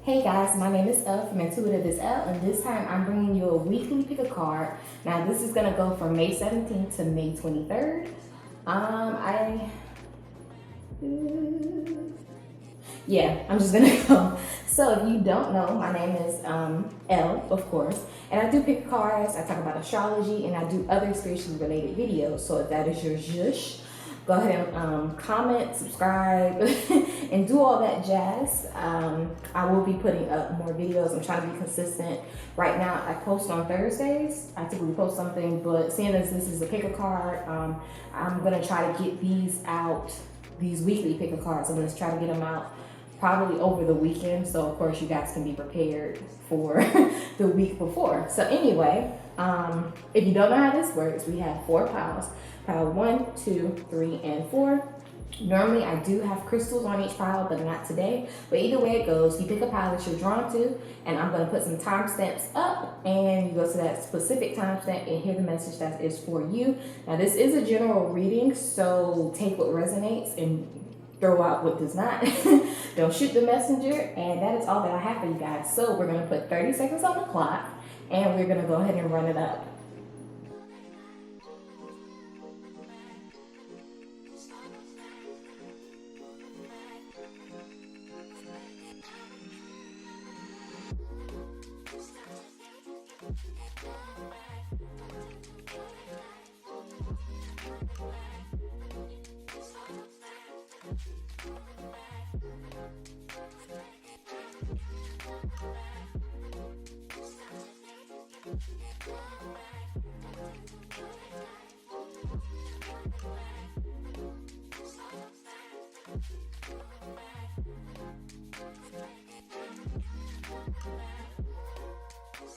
Hey guys, my name is Elle from IntuitiveAsElle, and this time I'm bringing you a weekly pick a card. Now this is gonna go from May 17th to May 23rd. I'm just gonna go. So if you don't know, my name is Elle, of course, and I do pick cards. I talk about astrology, and I do other spiritually related videos. So if that is your zhush, go ahead and comment, subscribe, and do all that jazz. I will be putting up more videos. I'm trying to be consistent. Right now, I post on Thursdays. I typically post something, but seeing as this is a pick a card, I'm gonna try to get these out, these weekly pick a cards. I'm gonna try to get them out probably over the weekend. So of course you guys can be prepared for the week before. So anyway, if you don't know how this works, we have 4 piles. Pile 1, 2, 3, and 4. Normally I do have crystals on each pile, but not today. But either way it goes, you pick a pile that you're drawn to, and I'm gonna put some timestamps up, and you go to that specific timestamp and hear the message that is for you. Now this is a general reading, so take what resonates and throw out what does not. Don't shoot the messenger, and that is all that I have for you guys. So we're gonna put 30 seconds on the clock, and we're gonna go ahead and run it up.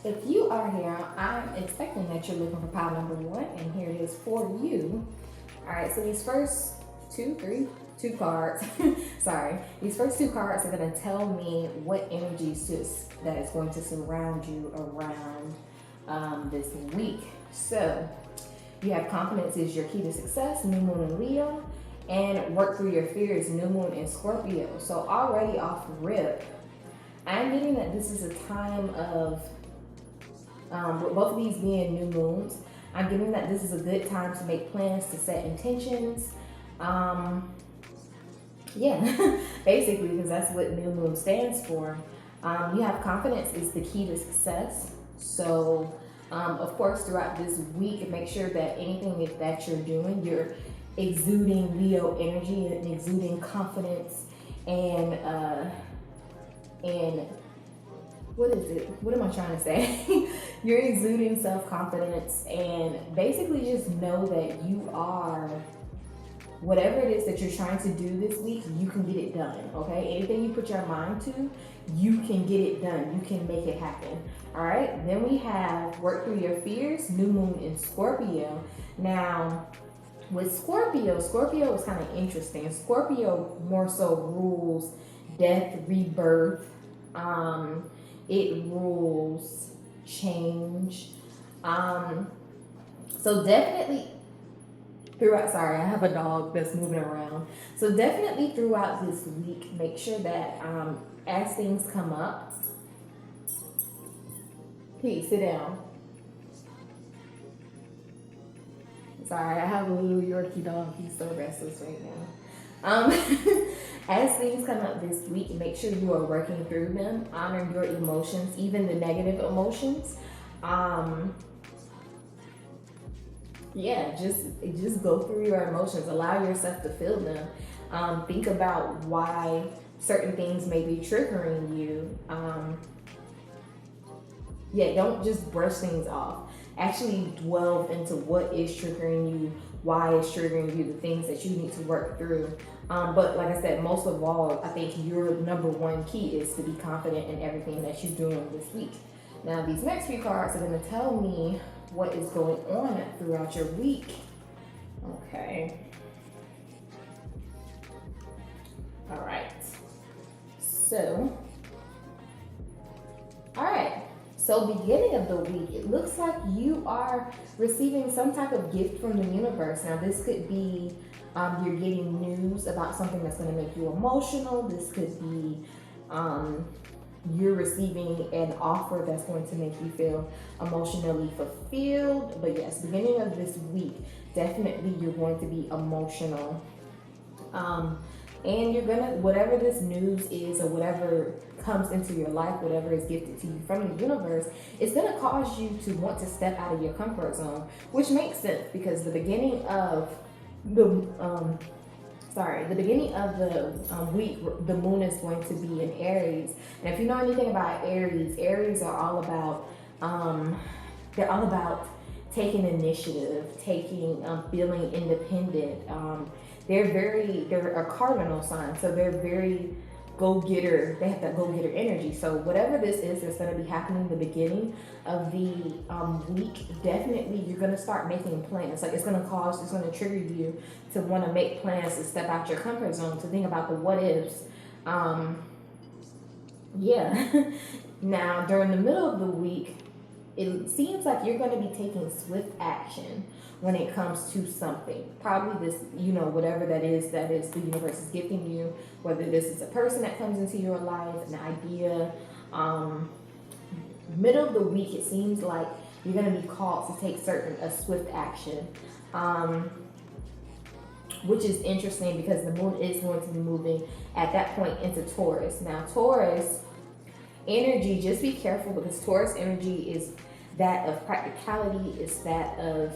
If you are here, I'm expecting that you're looking for pile number 1, and here it is for you. All right, so these first two cards, sorry, these first 2 cards are gonna tell me what energies that is going to surround you around this week. So you have confidence is your key to success, new moon in Leo, and work through your fears, new moon in Scorpio. So already off rip, I'm getting that this is a time of, with both of these being new moons, I'm getting that this is a good time to make plans, to set intentions. Basically, because that's what new moon stands for. You have confidence is the key to success. So, of course, throughout this week, make sure that anything that you're doing, you're exuding Leo energy and exuding confidence and what is it? What am I trying to say? You're exuding self-confidence, and basically just know that you are, whatever it is that you're trying to do this week, you can get it done, okay? Anything you put your mind to, you can get it done. You can make it happen, all right? Then we have work through your fears, new moon in Scorpio. Now, with Scorpio is kind of interesting. Scorpio more so rules death, rebirth. It rules change. So definitely throughout, sorry, I have a dog that's moving around. So definitely throughout this week, make sure that as things come up, Pete, sit down. Sorry, I have a little Yorkie dog. He's so restless right now. As things come up this week, make sure you are working through them. Honor your emotions, even the negative emotions. Just go through your emotions. Allow yourself to feel them. Think about why certain things may be triggering you. Don't just brush things off. Actually delve into what is triggering you, why it's triggering you, the things that you need to work through. But like I said, most of all, I think your number 1 key is to be confident in everything that you're doing this week. Now, these next few cards are going to tell me what is going on throughout your week. Okay. All right. So beginning of the week, it looks like you are receiving some type of gift from the universe. Now, this could be you're getting news about something that's going to make you emotional. This could be you're receiving an offer that's going to make you feel emotionally fulfilled. But yes, beginning of this week, definitely you're going to be emotional. And you're gonna, whatever this news is or whatever comes into your life, whatever is gifted to you from the universe, it's gonna cause you to want to step out of your comfort zone, which makes sense because the beginning of the beginning of the week, the moon is going to be in Aries. And if you know anything about Aries, Aries are all about, they're all about taking initiative, feeling independent. They're a cardinal sign, so they're very go-getter. They have that go-getter energy. So whatever this is that's going to be happening in the beginning of the week, definitely you're going to start making plans. Like it's going to trigger you to want to make plans to step out your comfort zone, to think about the what ifs. Yeah. Now, during the middle of the week, it seems like you're going to be taking swift action when it comes to something. Probably this, whatever that is the universe is gifting you, whether this is a person that comes into your life, an idea. Middle of the week, it seems like you're going to be called to take a swift action, which is interesting because the moon is going to be moving at that point into Taurus. Now, Taurus energy, just be careful because Taurus energy is that of practicality, is that of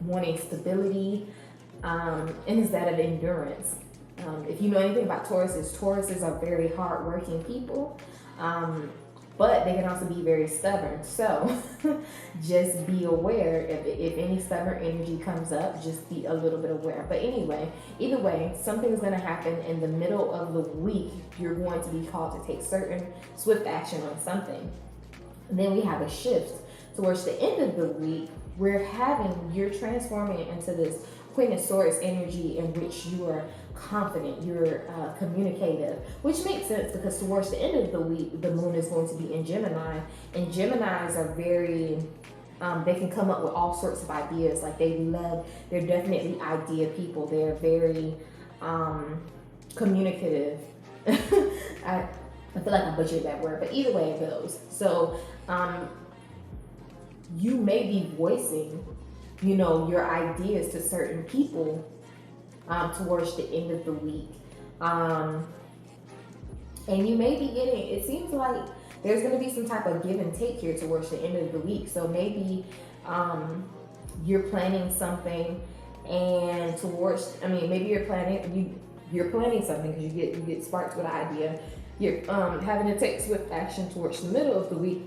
wanting stability, and is that of endurance. If you know anything about Tauruses are very hardworking people, but they can also be very stubborn. So just be aware if any stubborn energy comes up, just be a little bit aware. But anyway, either way, something's going to happen in the middle of the week. You're going to be called to take certain swift action on something. And then we have a shift towards the end of the week. You're transforming into this Queen of Swords energy in which you are confident, you're communicative, which makes sense because towards the end of the week, the moon is going to be in Gemini, and Geminis are very, they can come up with all sorts of ideas. Like they're definitely idea people. They're very communicative. I feel like I butchered that word, but either way it goes. So you may be voicing, your ideas to certain people towards the end of the week. And you may be it seems like there's going to be some type of give and take here towards the end of the week. So maybe you're planning something and maybe you're planning something because you get sparked with an idea. You're having to take swift action towards the middle of the week.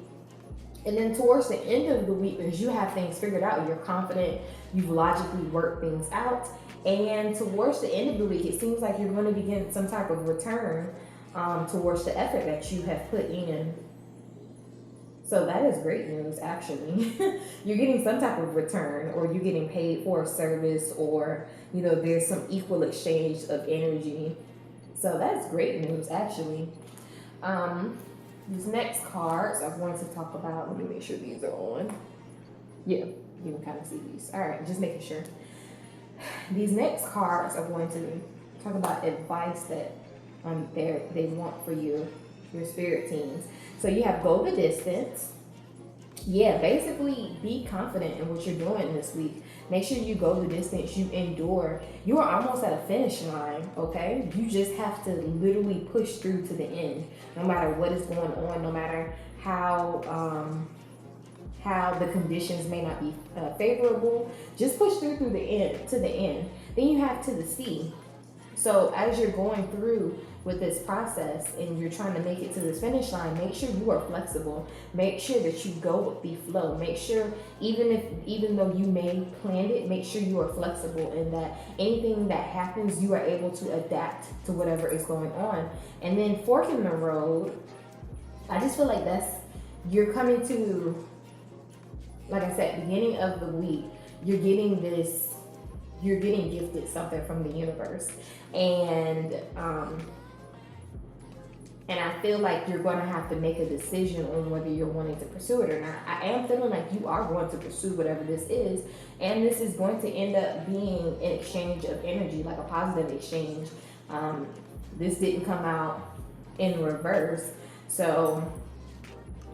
And then towards the end of the week, because you have things figured out, you're confident, you've logically worked things out. And towards the end of the week, it seems like you're going to be getting some type of return towards the effort that you have put in. So that is great news, actually. You're getting some type of return, or you're getting paid for a service, or, there's some equal exchange of energy. So that's great news, actually. These next cards I want to talk about. Let me make sure these are on. Yeah, you can kind of see these. All right, just making sure. These next cards are going to talk about advice that they want for you, your spirit teams. So you have go the distance. Yeah, basically be confident in what you're doing this week. Make sure you go the distance, you endure. You are almost at a finish line, okay? You just have to literally push through to the end, no matter what is going on, no matter how the conditions may not be favorable. Just push through to the end. Then you have to the sea. So as you're going through with this process and you're trying to make it to this finish line, make sure you are flexible. Make sure that you go with the flow. Make sure even though you may plan it, make sure you are flexible and that anything that happens, you are able to adapt to whatever is going on. And then fork in the road, I just feel like you're coming to, like I said, beginning of the week, you're getting gifted something from the universe. And I feel like you're going to have to make a decision on whether you're wanting to pursue it or not. I am feeling like you are going to pursue whatever this is. And this is going to end up being an exchange of energy, like a positive exchange. This didn't come out in reverse. So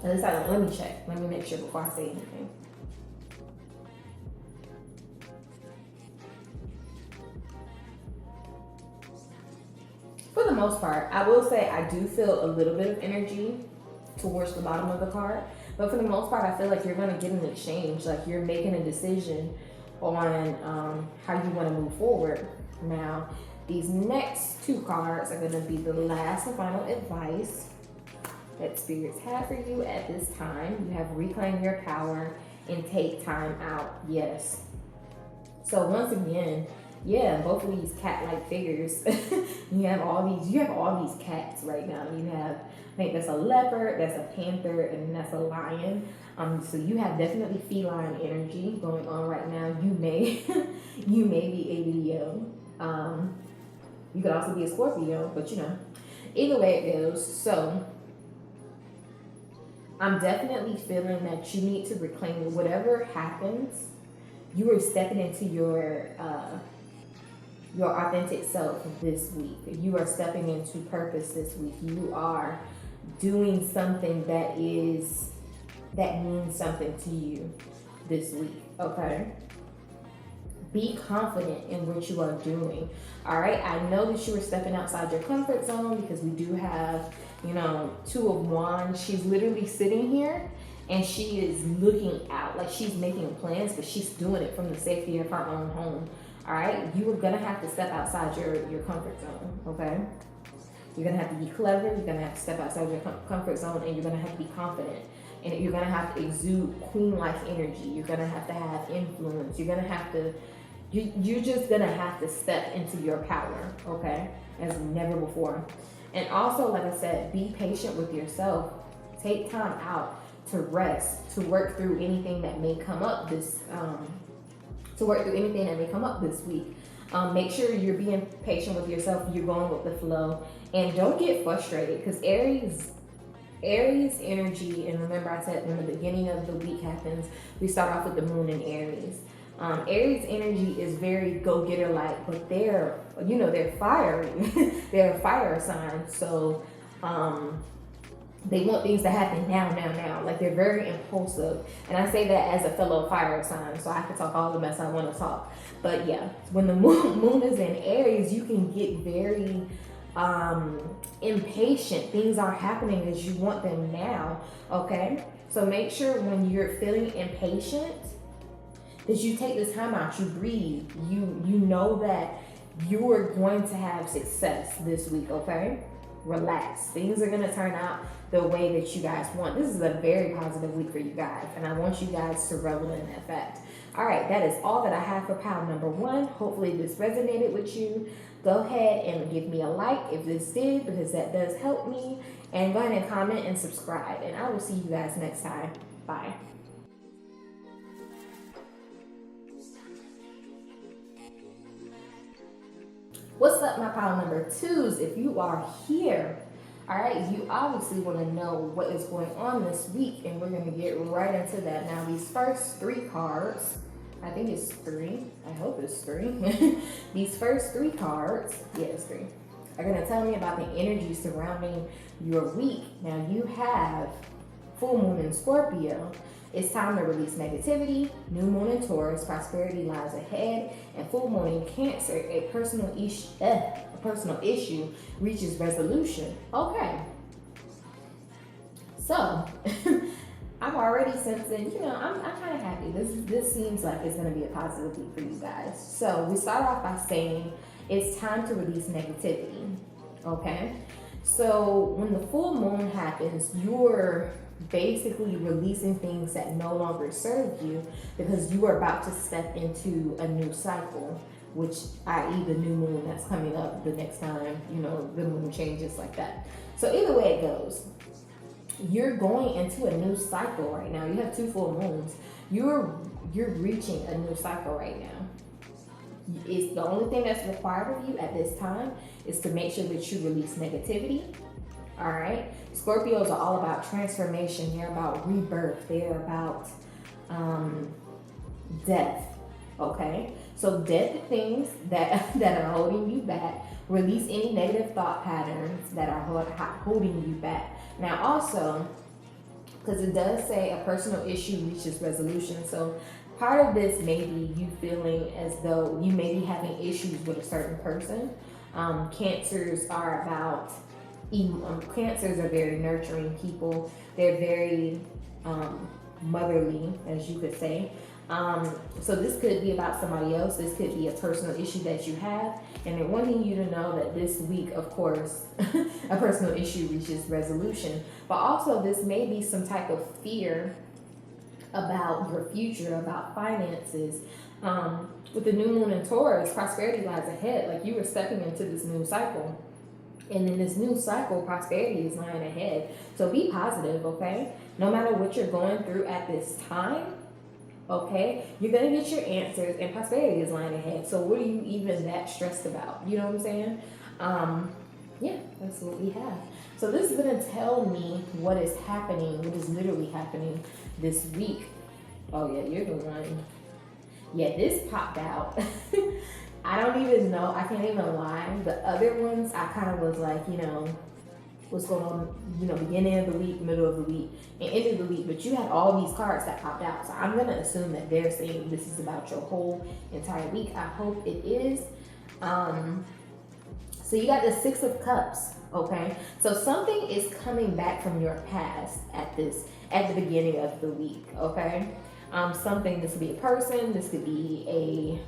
at least let me check. Let me make sure before I say anything. For the most part, I will say I do feel a little bit of energy towards the bottom of the card. But for the most part, I feel like you're going to get an exchange. Like you're making a decision on how you want to move forward. Now, these next two cards are going to be the last and final advice that spirits have for you at this time. You have reclaim your power and take time out. Yes. So once again, yeah, both of these cat-like figures. you have all these cats right now. You have, I think that's a leopard, that's a panther, and that's a lion. So you have definitely feline energy going on right now. You may you may be a Leo. You could also be a Scorpio, but either way it goes. So I'm definitely feeling that you need to reclaim whatever happens. You are stepping into your authentic self this week. You are stepping into purpose this week. You are doing something that means something to you this week. Okay. Be confident in what you are doing. All right. I know that you are stepping outside your comfort zone because we do have, Two of Wands. She's literally sitting here and she is looking out, like she's making plans, but she's doing it from the safety of her own home. All right. You are going to have to step outside your comfort zone. Okay. You're going to have to be clever. You're going to have to step outside your comfort zone, and you're going to have to be confident. And you're going to have to exude queen-like energy. You're going to have influence. You're going to have to, you're just going to have to step into your power, okay, as never before. And also, like I said, be patient with yourself. Take time out to rest, to work through anything that may come up this week. Make sure you're being patient with yourself. You're going with the flow, and don't get frustrated, because Aries energy, and remember I said when the beginning of the week happens, we start off with the moon in Aries. Aries energy is very go-getter like, but they're fiery. They're a fire sign, so they want things to happen now. Like they're very impulsive, and I say that as a fellow fire sign, so I can talk all the mess I want to talk. But yeah, when the moon is in Aries, you can get very impatient. Things are happening as you want them now. Okay, so make sure when you're feeling impatient that you take this time out, you breathe, you know that you are going to have success this week. Okay, relax. Things are going to turn out the way that you guys want. This is a very positive week for you guys, and I want you guys to revel in that fact. All right, that is all that I have for pile number 1. Hopefully this resonated with you. Go ahead and give me a like if this did, because that does help me. And go ahead and comment and subscribe. And I will see you guys next time. Bye. What's up, my pile number 2s? If you are here, all right, you obviously want to know what is going on this week, and we're going to get right into that. Now, these first 3 cards, I think it's 3. I hope it's 3. These first 3 cards, yeah, it's 3, are going to tell me about the energy surrounding your week. Now, you have full moon in Scorpio. It's time to release negativity. New moon in Taurus, prosperity lies ahead. And full moon in Cancer, a personal issue reaches resolution. Okay. So, I'm already sensing, I'm kind of happy. This seems like it's going to be a positive week for you guys. So, we start off by saying it's time to release negativity. Okay. So, when the full moon happens, you're basically releasing things that no longer serve you, because you are about to step into a new cycle, which i.e. the new moon that's coming up the next time, the moon changes like that. So either way it goes, you're going into a new cycle right now. You have 2 full moons. You're reaching a new cycle right now. It's the only thing that's required of you at this time is to make sure that you release negativity. All right. Scorpios are all about transformation. They're about rebirth. They're about death. Okay. So dead things that are holding you back, Release any negative thought patterns that are holding you back. Now also, because it does say a personal issue reaches resolution. So part of this may be you feeling as though you may be having issues with a certain person. Cancers are about, cancers are very nurturing people. They're very motherly, as you could say. So this could be about somebody else. This could be a personal issue that you have. And they're wanting you to know that this week, of course, a personal issue reaches resolution. But also this may be some type of fear about your future, about finances. With the new moon in Taurus, prosperity lies ahead. Like you were stepping into this new cycle. And in this new cycle, prosperity is lying ahead. So be positive, okay? No matter what you're going through at this time, okay, you're gonna get your answers, and prosperity is lying ahead. So what are you even that stressed about? You know what I'm saying? Yeah, that's what we have. So this is gonna tell me what is happening, what is literally happening this week. Oh yeah, you're the one. Yeah, this popped out. I don't even know. I can't even lie. The other ones, I kind of was like, what's going on, beginning of the week, middle of the week, and end of the week. But you had all these cards that popped out. So I'm going to assume that they're saying this is about your whole entire week. I hope it is. So you got the Six of Cups, okay? So something is coming back from your past at the beginning of the week, okay? Something, this could be a person, this could be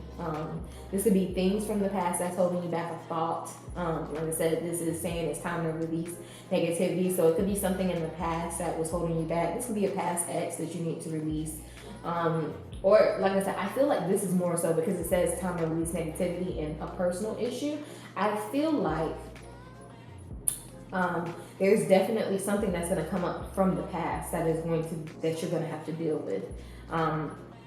this could be things from the past that's holding you back, a thought. Like I said, this is saying it's time to release negativity. So it could be something in the past that was holding you back. This could be a past ex that you need to release. Or like I said, I feel like this is more so because it says time to release negativity in a personal issue. I feel like there's definitely something that's going to come up from the past that you're going to have to deal with.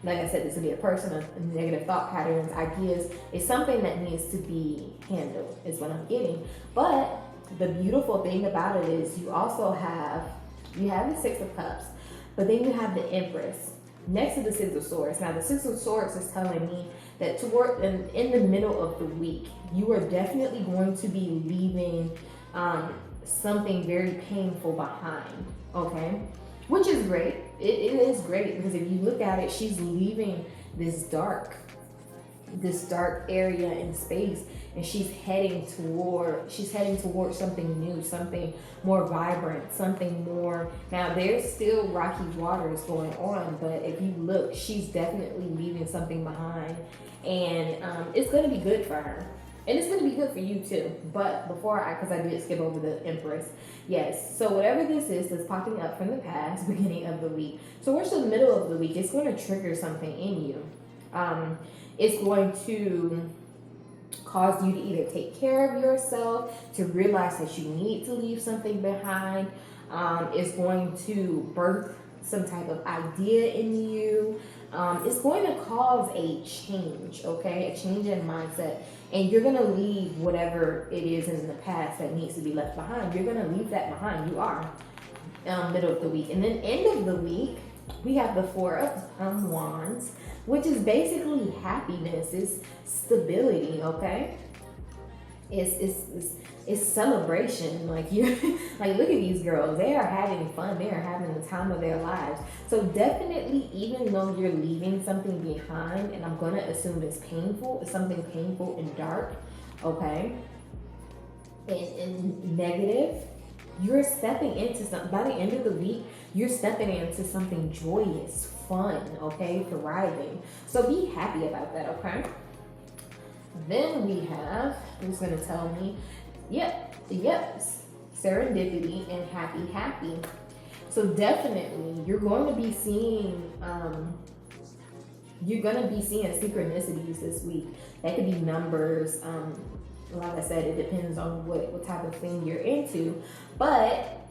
Like I said, this could be a person, a negative thought patterns, ideas. It's something that needs to be handled is what I'm getting. But the beautiful thing about it is you also have the Six of Cups, but then you have the Empress next to the Six of Swords. Now the Six of Swords is telling me that in the middle of the week, you are definitely going to be leaving something very painful behind, okay? Which is great. It is great because if you look at it, she's leaving this dark area in space, and she's heading toward something new, something more vibrant, something more. Now there's still rocky waters going on, but if you look, she's definitely leaving something behind, and it's going to be good for her. And it's going to be good for you too. But because I did skip over the Empress. Yes, so whatever this is that's popping up from the past, beginning of the week. So we're still the middle of the week. It's going to trigger something in you. It's going to cause you to either take care of yourself, to realize that you need to leave something behind. It's going to birth some type of idea in you. It's going to cause a change, okay? A change in mindset. And you're going to leave whatever it is in the past that needs to be left behind. You're going to leave that behind. You are. Middle of the week. And then end of the week, we have the Four of Wands, which is basically happiness. It's stability, okay? It's celebration. Like like look at these girls. They are having fun. They are having the time of their lives. So definitely, even though you're leaving something behind, and I'm gonna assume it's painful, it's something painful and dark, okay, and negative, you're stepping into something. By the end of the week, you're stepping into something joyous, fun, okay, thriving. So be happy about that, okay? Then we have, who's gonna tell me, yep, serendipity and happy. So definitely, you're going to be seeing synchronicities this week. That could be numbers. Like I said, it depends on what type of thing you're into, but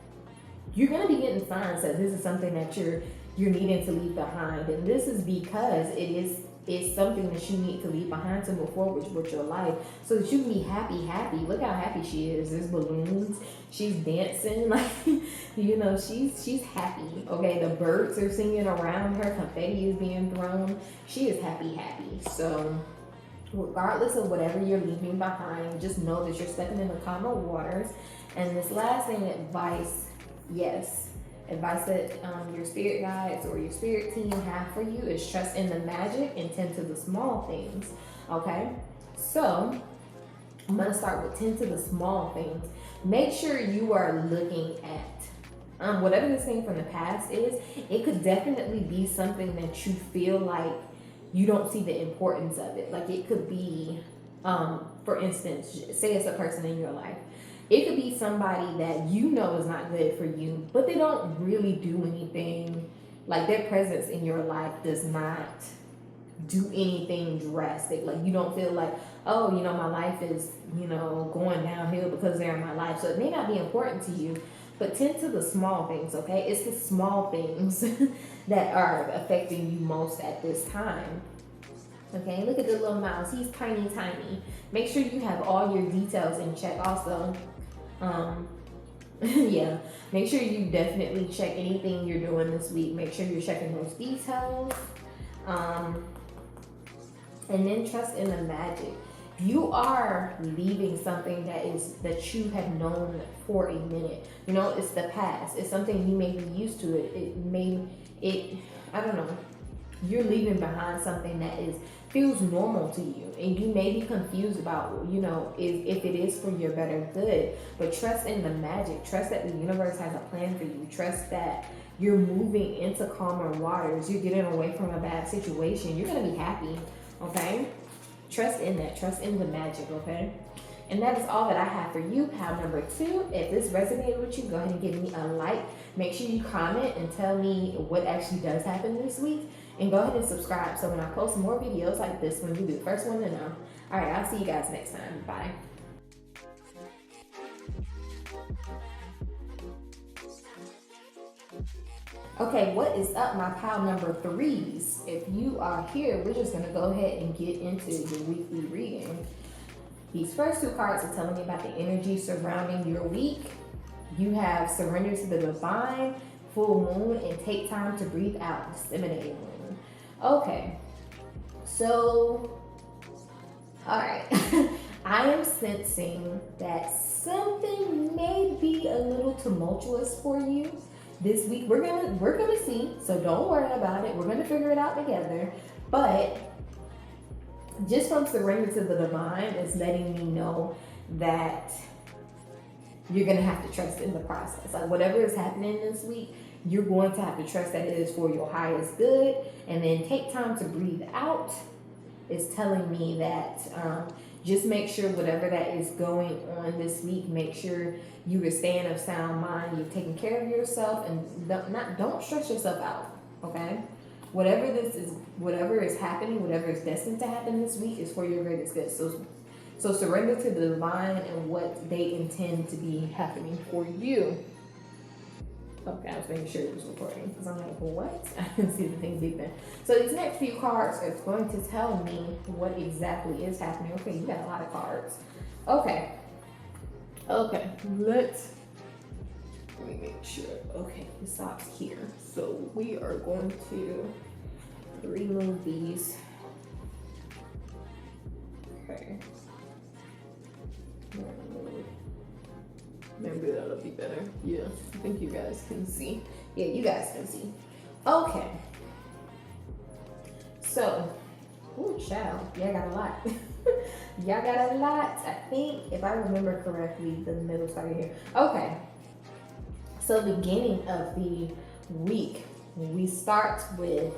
you're going to be getting signs that this is something that you're needing to leave behind, and this is because it's something that you need to leave behind to move forward with your life, so that you can be happy. Look how happy she is. There's balloons. She's dancing, like she's happy. Okay, the birds are singing around her. Confetti is being thrown. She is happy. So regardless of whatever you're leaving behind, just know that you're stepping into calmer waters. And this last thing, advice, yes, advice that your spirit guides or your spirit team have for you is trust in the magic and tend to the small things. Okay, so I'm gonna start with tend to the small things. Make sure you are looking at whatever this thing from the past is. It could definitely be something that you feel like you don't see the importance of it. Like it could be, for instance, say it's a person in your life. It could be somebody that you know is not good for you, but they don't really do anything. Like their presence in your life does not do anything drastic. Like you don't feel like, oh, my life is, going downhill because they're in my life. So it may not be important to you, but tend to the small things, okay? It's the small things that are affecting you most at this time. Okay, look at the little mouse. He's tiny, tiny. Make sure you have all your details in check also. Yeah, make sure you definitely check anything you're doing this week. Make sure you're checking those details. And then trust in the magic. You are leaving something that you have known for a minute. It's the past. It's something you may be used to. I don't know. You're leaving behind something that feels normal to you, and you may be confused about, if it is for your better good. But trust in the magic. Trust that the universe has a plan for you. Trust that you're moving into calmer waters. You're getting away from a bad situation. You're gonna be happy. Okay? Trust in that. Trust in the magic, okay? And that is all that I have for you, pal number 2. If this resonated with you, go ahead and give me a like. Make sure you comment and tell me what actually does happen this week. And go ahead and subscribe so when I post more videos like this one, you'll be the first one to know. All right, I'll see you guys next time. Bye. Okay, what is up, my pile number 3s? If you are here, we're just gonna go ahead and get into your weekly reading. These first 2 cards are telling me about the energy surrounding your week. You have surrender to the divine, full moon, and take time to breathe out, disseminating moon. Okay, so, all right. I am sensing that something may be a little tumultuous for you this week. We're gonna see, so don't worry about it. We're gonna figure it out together. But just from surrender to the divine is letting me know that you're gonna have to trust in the process. Like whatever is happening this week, you're going to have to trust that it is for your highest good. And then take time to breathe out is telling me that just make sure whatever that is going on this week, make sure you are staying of sound mind, you're taking care of yourself, and don't stress yourself out, okay? Whatever is happening, whatever is destined to happen this week is for your greatest good. So surrender to the divine and what they intend to be happening for you. Okay, I was making sure it was recording because I'm like, what? I didn't see the thing beeping. So these next few cards are going to tell me what exactly is happening. Okay, you got a lot of cards. Okay, let me make sure. Okay, it stops here. So we are going to remove these. Okay. Maybe that'll be better. Yeah, I think you guys can see. Yeah, you guys can see. Okay. So, ooh, child, y'all got a lot. Y'all got a lot. I think, if I remember correctly, the middle started here. Okay. So, beginning of the week, we start with,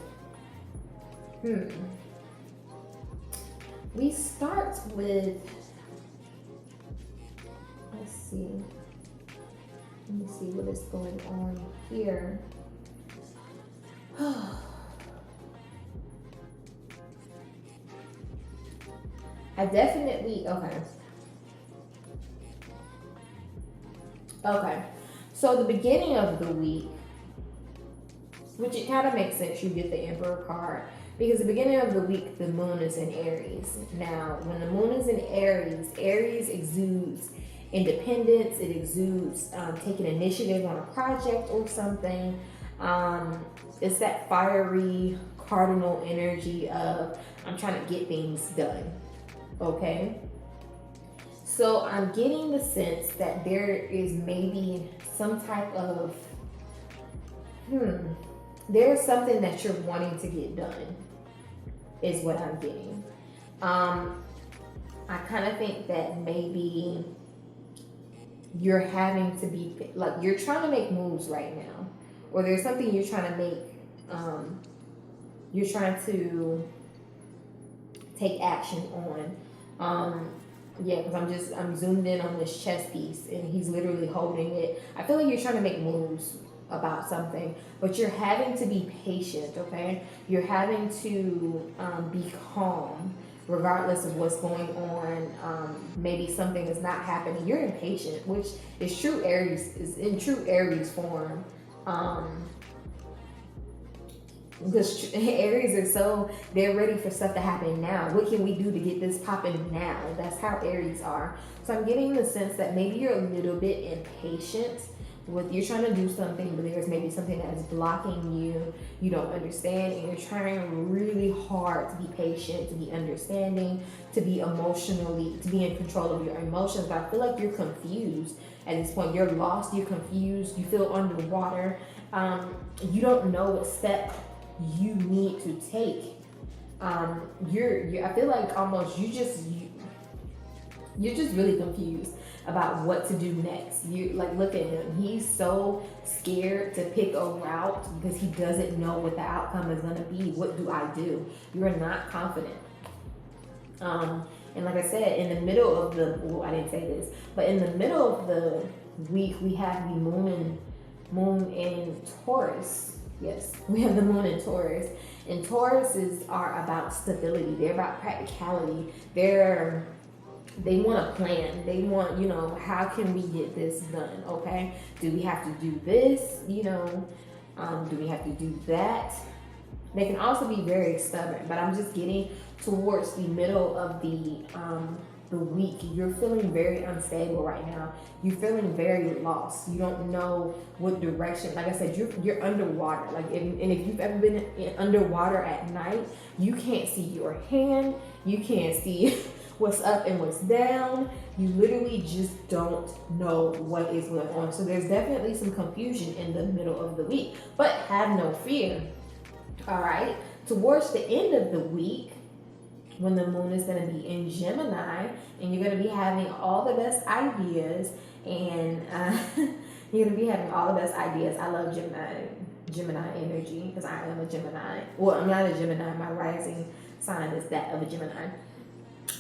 let's see. Let me see what is going on here. I definitely, okay. So the beginning of the week, which it kind of makes sense, you get the Emperor card. Because the beginning of the week, the moon is in Aries. Now, when the moon is in Aries, Aries exudes independence. It exudes taking initiative on a project or something. It's that fiery cardinal energy of I'm trying to get things done. okay? So I'm getting the sense that there is maybe some type of, there's something that you're wanting to get done, is what I'm getting. I kind of think that maybe you're having to be, like, you're trying to make moves right now, or there's something you're trying to make, you're trying to take action on. Yeah, because I'm zoomed in on this chess piece and he's literally holding it. I feel like you're trying to make moves about something, but you're having to be patient, okay? You're having to be calm regardless of what's going on. Maybe something is not happening. You're impatient, which is true Aries, is in true Aries form. Because Aries are so, they're ready for stuff to happen now. What can we do to get this popping now? That's how Aries are. So I'm getting the sense that maybe you're a little bit impatient with, you're trying to do something, but there's maybe something that is blocking you. You don't understand, and you're trying really hard to be patient, to be understanding, to be emotionally, to be in control of your emotions. But I feel like you're confused at this point. You're lost, you're confused, you feel underwater. You don't know what step you need to take. I feel like almost you're just really confused about what to do next. You like, look at him. He's so scared to pick a route because he doesn't know what the outcome is gonna be. What do I do? You are not confident. And like I said, in the middle of the, well, I didn't say this, but in the middle of the week, we have the moon in Taurus. Yes, we have the moon in Taurus. And Tauruses are about stability. They're about practicality. They want a plan. They want, how can we get this done? Okay. Do we have to do this? Do we have to do that? They can also be very stubborn, but I'm just getting towards the middle of the week. You're feeling very unstable right now. You're feeling very lost. You don't know what direction. Like I said, you're underwater. Like, if you've ever been underwater at night, you can't see your hand. You can't see what's up and what's down. You literally just don't know what is going on. So there's definitely some confusion in the middle of the week, but have no fear. All right. Towards the end of the week, when the moon is going to be in Gemini, and you're going to be having all the best ideas, and you're going to be having all the best ideas. I love Gemini energy, because I am a Gemini. Well, I'm not a Gemini. My rising sign is that of a Gemini.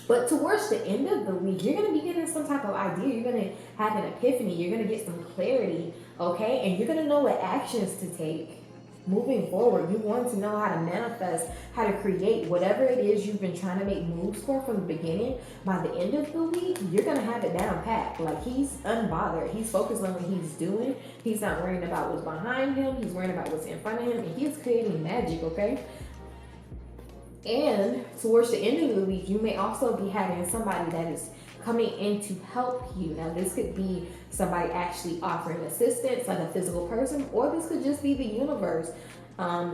But towards the end of the week, you're going to be getting some type of idea. You're going to have an epiphany. You're going to get some clarity, okay? And you're going to know what actions to take moving forward. You want to know how to manifest, how to create whatever it is you've been trying to make moves for from the beginning. By the end of the week, you're going to have it down pat. Like, he's unbothered. He's focused on what he's doing. He's not worrying about what's behind him. He's worrying about what's in front of him, and he's creating magic, okay? And towards the end of the week, you may also be having somebody that is coming in to help you. Now, this could be somebody actually offering assistance, like a physical person, or this could just be the universe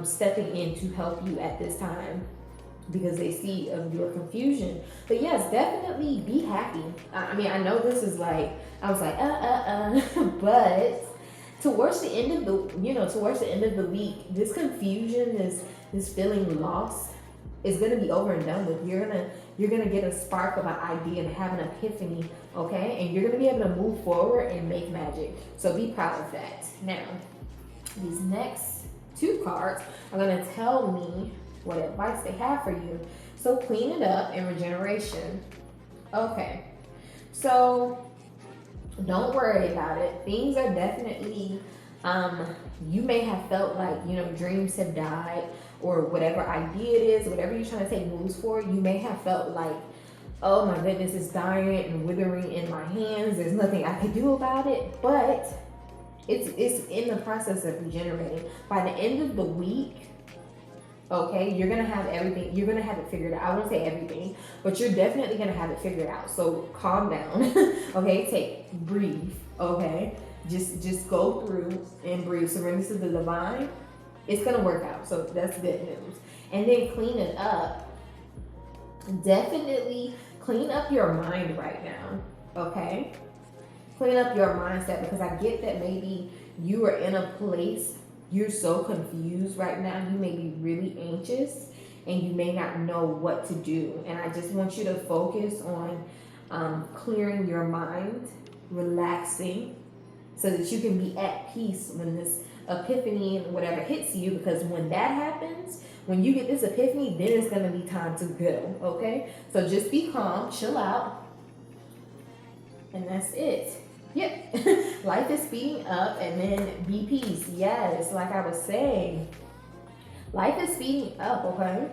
stepping in to help you at this time because they see of your confusion. But yes, definitely be happy. I mean, I know this is like, I was like, but towards the end of the week, this confusion, this feeling lost, is going to be over and done with. You're gonna get a spark of an idea and have an epiphany, okay? And you're gonna be able to move forward and make magic. So be proud of that. Now, these next two cards are gonna tell me what advice they have for you. So clean it up and regeneration. Okay, so don't worry about it. Things are definitely, you may have felt like, dreams have died, or whatever idea it is, whatever you're trying to take moves for, you may have felt like, oh my goodness, it's dying and withering in my hands. There's nothing I can do about it, but it's in the process of regenerating. By the end of the week, okay, you're gonna have everything. You're gonna have it figured out. I won't say everything, but you're definitely gonna have it figured out. So calm down, okay? Breathe, okay? Just go through and breathe. Surrender to the divine. It's gonna work out, so that's good news. And then clean it up. Definitely clean up your mind right now, okay? Clean up your mindset, because I get that maybe you are in a place, you're so confused right now, you may be really anxious and you may not know what to do. And I just want you to focus on clearing your mind, relaxing, so that you can be at peace when this epiphany and whatever hits you. Because when that happens, when you get this epiphany, then it's going to be time to go, okay? So just be calm, chill out, and that's it. Yep. Life is speeding up, and then be peace. Yes, like I was saying, life is speeding up, okay?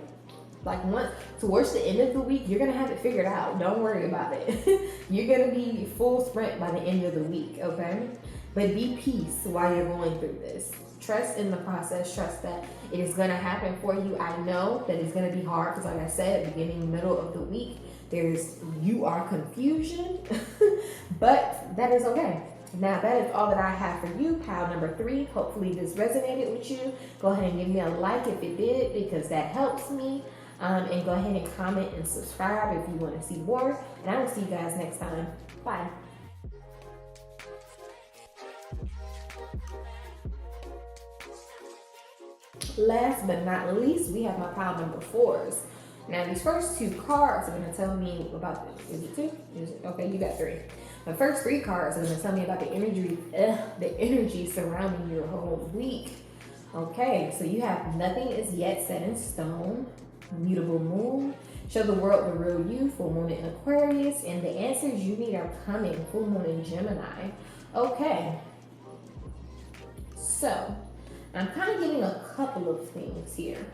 Like once towards the end of the week, you're gonna have it figured out. Don't worry about it. You're gonna be full sprint by the end of the week, okay? But be peace while you're going through this. Trust in the process. Trust that it is gonna happen for you. I know that it's gonna be hard because, like I said, beginning, middle of the week, you are confusion, but that is okay. Now, that is all that I have for you, pile number 3. Hopefully this resonated with you. Go ahead and give me a like if it did, because that helps me. And go ahead and comment and subscribe if you want to see more. And I will see you guys next time. Bye. Last but not least, we have my pile number 4s. Now, these first 2 cards are going to tell me about this. Is it 2? Okay, you got 3. The first 3 cards are going to tell me about the energy surrounding your whole week. Okay, so you have nothing is yet set in stone, mutable moon, show the world the real you, full moon in Aquarius, and the answers you need are coming, full moon in Gemini. Okay, so I'm kind of getting a couple of things here.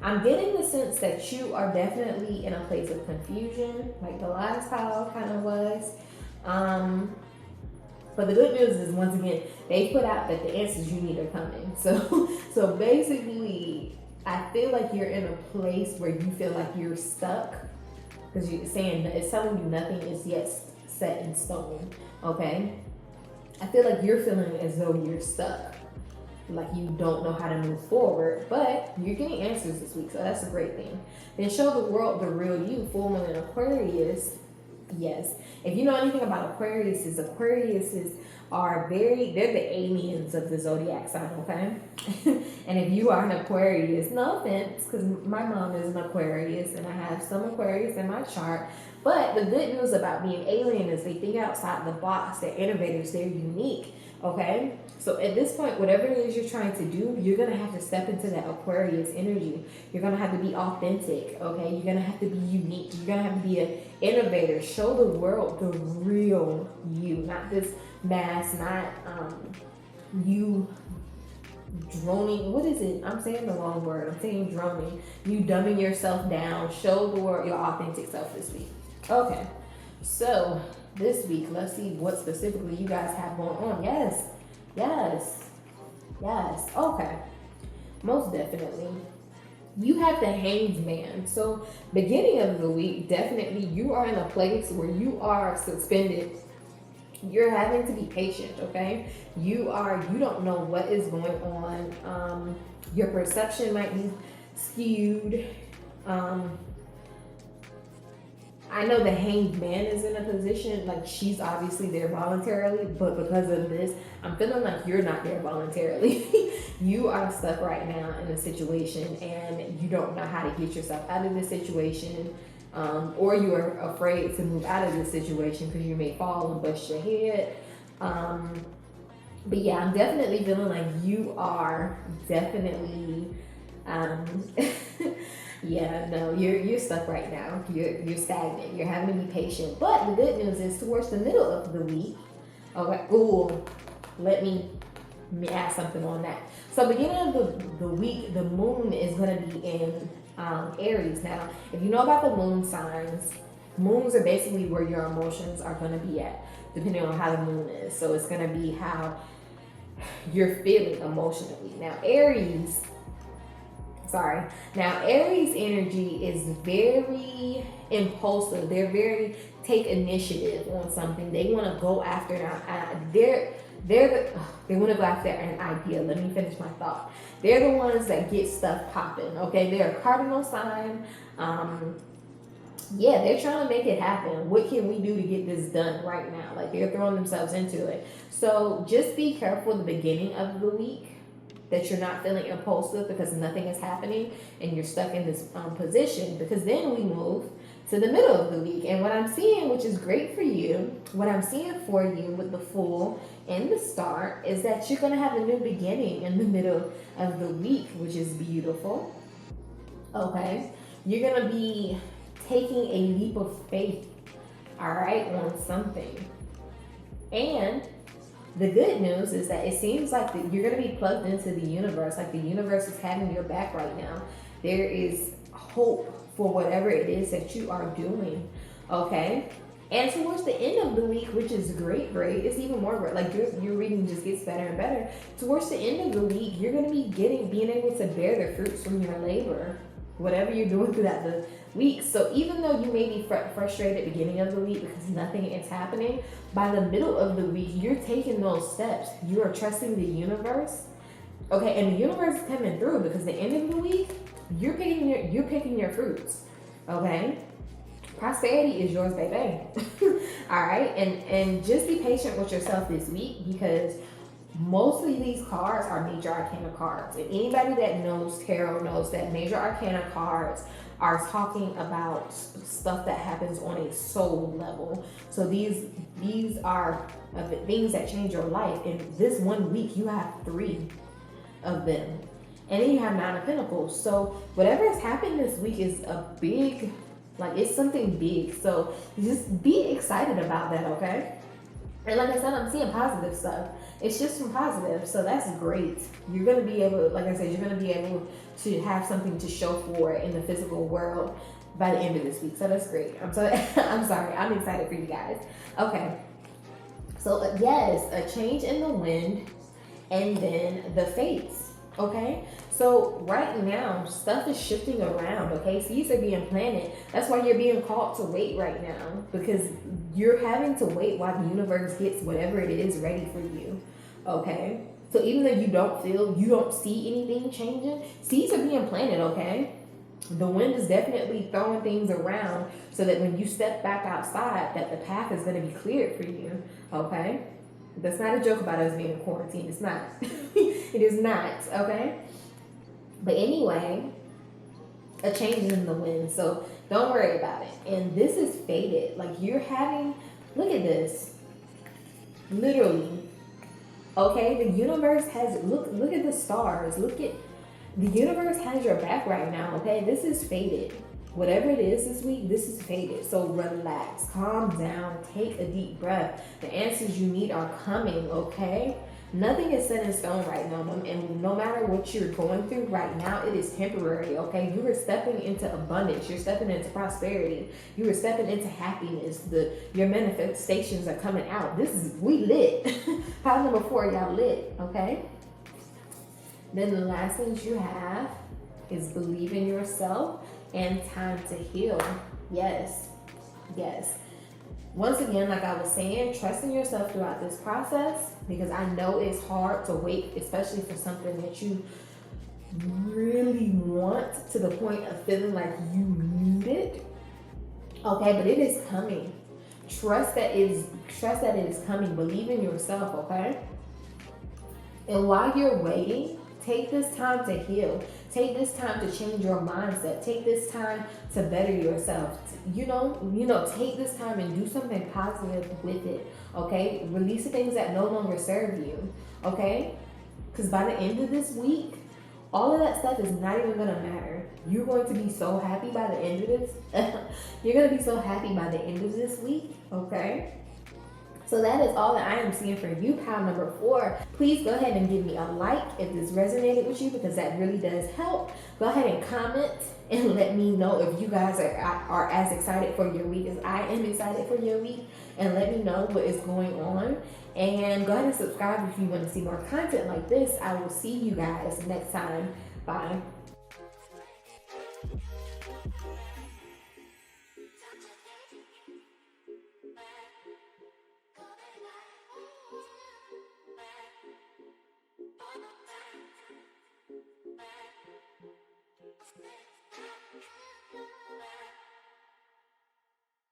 I'm getting the sense that you are definitely in a place of confusion, like the last pile kind of was. But the good news is, once again, they put out that the answers you need are coming. So basically, I feel like you're in a place where you feel like you're stuck, because you're saying it's telling you nothing is yet set in stone. Okay, I feel like you're feeling as though you're stuck, like you don't know how to move forward, but you're getting answers this week, so that's a great thing. Then show the world the real you, full moon in Aquarius. Yes, if you know anything about Aquariuses are they're the aliens of the zodiac sign, okay? And if you are an Aquarius, no offense, because my mom is an Aquarius and I have some Aquarius in my chart, but the good news about being alien is they think outside the box, they're innovators, they're unique, okay? So at this point, whatever it is you're trying to do, you're going to have to step into that Aquarius energy. You're going to have to be authentic, okay? You're going to have to be unique. You're going to have to be an innovator. Show the world the real you, not this mask, not you droning. What is it? I'm saying the wrong word. I'm saying droning. You dumbing yourself down. Show the world your authentic self this week. Okay, so this week, let's see what specifically you guys have going on. Yes. Okay, most definitely. You have the Hanged Man. So beginning of the week, definitely you are in a place where you are suspended. You're having to be patient, okay? You don't know what is going on. Your perception might be skewed. I know the Hanged Man is in a position, like she's obviously there voluntarily, but because of this, I'm feeling like you're not there voluntarily. You are stuck right now in a situation and you don't know how to get yourself out of this situation, or you are afraid to move out of this situation because you may fall and bust your head. But yeah, I'm definitely feeling like you are definitely yeah, no, you're stuck right now. You're stagnant. You're having to be patient. But the good news is, towards the middle of the week, okay. Ooh, let me add something on that. So beginning of the week, the moon is going to be in Aries. Now, if you know about the moon signs, moons are basically where your emotions are going to be at, depending on how the moon is. So it's going to be how you're feeling emotionally. Now, Aries energy is very impulsive. They're very take initiative on something. They want to go after they want to go after an idea. Let me finish my thought. They're the ones that get stuff popping. Okay, they're a cardinal sign. Yeah, they're trying to make it happen. What can we do to get this done right now? Like, they're throwing themselves into it. So just be careful the beginning of the week that you're not feeling impulsive because nothing is happening and you're stuck in this position, because then we move to the middle of the week. And what I'm seeing, which is great for you, what I'm seeing for you with the Fool and the Star, is that you're going to have a new beginning in the middle of the week, which is beautiful. Okay, you're going to be taking a leap of faith, all right, on something. And the good news is that it seems like that you're going to be plugged into the universe. Like, the universe is having your back right now. There is hope for whatever it is that you are doing, okay? And towards the end of the week, which is great, it's even more great. Like, your reading just gets better and better. Towards the end of the week, you're going to be being able to bear the fruits from your labor, whatever you're doing throughout the week. So even though you may be frustrated at the beginning of the week because nothing is happening, by the middle of the week, you're taking those steps. You are trusting the universe, okay? And the universe is coming through, because the end of the week, you're picking your fruits, okay? Prosperity is yours, baby. All right, and just be patient with yourself this week, because mostly these cards are major arcana cards, and anybody that knows tarot knows that major arcana cards are talking about stuff that happens on a soul level. So these are things that change your life. In this 1 week, you have 3 of them, and then you have 9 of Pentacles. So whatever has happened this week is a big, like, it's something big. So just be excited about that, okay? And like I said, I'm seeing positive stuff. It's just some positive, so that's great. You're gonna be able, like I said, you're gonna be able to have something to show for it in the physical world by the end of this week. So that's great. I'm sorry. I'm excited for you guys. Okay. So yes, a change in the wind, and then the fates. Okay. So right now, stuff is shifting around, okay? Seeds are being planted. That's why you're being called to wait right now, because you're having to wait while the universe gets whatever it is ready for you, okay? So even though you don't see anything changing, seeds are being planted, okay? The wind is definitely throwing things around so that when you step back outside, that the path is going to be cleared for you, okay? That's not a joke about us being in quarantine. It's not. It is not, okay? But anyway, a change in the wind. So don't worry about it. And this is fated. Like, you're having, look at this. Literally. Okay, the universe has, look at the stars. Look at, the universe has your back right now, okay? This is fated. Whatever it is this week, this is fated. So relax, calm down, take a deep breath. The answers you need are coming, okay? Nothing is set in stone right now, and no matter what you're going through right now, it is temporary, okay? You are stepping into abundance. You're stepping into prosperity. You are stepping into happiness. Your manifestations are coming out. We lit. Pile number 4, y'all lit, okay? Then the last things you have is believe in yourself and time to heal. Yes. Once again, like I was saying, trust in yourself throughout this process, because I know it's hard to wait, especially for something that you really want, to the point of feeling like you need it. Okay, but it is coming. Trust that it is coming. Believe in yourself, okay? And while you're waiting, take this time to heal. Take this time to change your mindset. Take this time to better yourself. You know, take this time and do something positive with it, okay? Release the things that no longer serve you, okay? Because by the end of this week, all of that stuff is not even going to matter. You're going to be so happy by the end of this. You're going to be so happy by the end of this week, okay? So that is all that I am seeing for you, pile number 4. Please go ahead and give me a like if this resonated with you, because that really does help. Go ahead and comment and let me know if you guys are as excited for your week as I am excited for your week, and let me know what is going on. And go ahead and subscribe if you want to see more content like this. I will see you guys next time. Bye.